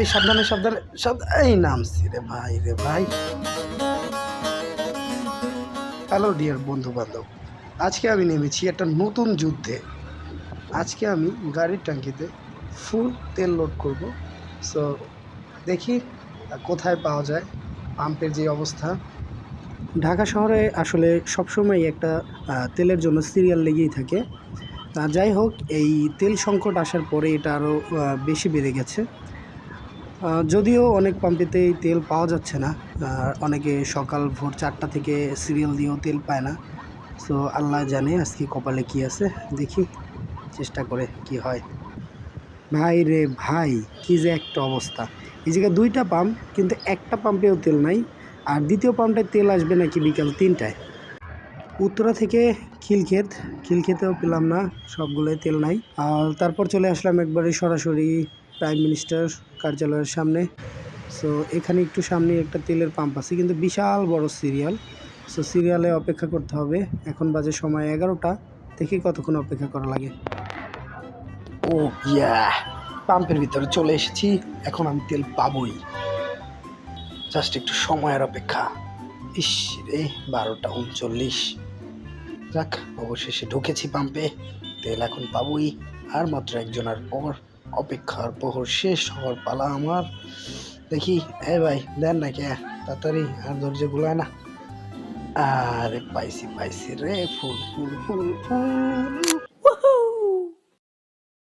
এই সাবধানে সাবধানে এই নামছি রে ভাই। হ্যালো ডিয়ার বন্ধু বান্ধব, আজকে আমি নেমেছি একটা নতুন যুদ্ধে। আজকে আমি গাড়ির ট্যাঙ্কিতে ফুল তেল লোড করব। সো দেখি কোথায় পাওয়া যায় পাম্পের যে অবস্থা। ঢাকা শহরে আসলে সবসময় একটা তেলের জন্য সিরিয়াল লেগেই থাকে। যাই হোক, এই তেল সংকট আসার পরে এটা আরও বেশি বেড়ে গেছে। যদিও অনেক পাম্পেতেই তেল পাওয়া যাচ্ছে না, অনেকে সকাল ভোর 4টা থেকে সিরিয়াল দিয়েও তেল পায় না। সো আল্লাহ জানে আজকে কপালে কি আছে, দেখি চেষ্টা করে কি হয়। ভাই রে ভাই, কি যে একটা অবস্থা! এই জায়গায় 2টা পাম্প, কিন্তু একটা পাম্পেও তেল নাই। আর দ্বিতীয় পাম্পটায় তেল আসবে নাকি বিকাল 3টায়। উত্তরা থেকে খিলক্ষেতেও পেলাম না, সবগুলোই তেল নাই। আর তারপর চলে আসলাম একবারে সরাসরি প্রাইম মিনিস্টার কার্যালয়ের সামনে। সো এখানে একটু সামনে একটা তেলের পাম্প আছে, কিন্তু বিশাল বড় সিরিয়াল। সো সিরিয়ালে অপেক্ষা করতে হবে। এখন বাজে সময় 11টা, দেখি কতক্ষণ অপেক্ষা করা লাগে। ও ইয়া, পাম্পের ভিতরে চলে এসেছি। এখন আমি তেল পাবোই, জাস্ট একটু সময়ের অপেক্ষা। ইস রে, 12টা 39। যাক, অবশেষে ঢুকেছি পাম্পে, তেল এখন পাবোই। আর মাত্র একজনের পর অপেক্ষার প্রহর শেষ হওয়ার পালা আমার। দেখি, ভাই দেন না কে, তাড়াতাড়ি, আর ধৈর্য গুলায় না। আরে পাইছি রে, ফুল ফুল ফুল ফুল।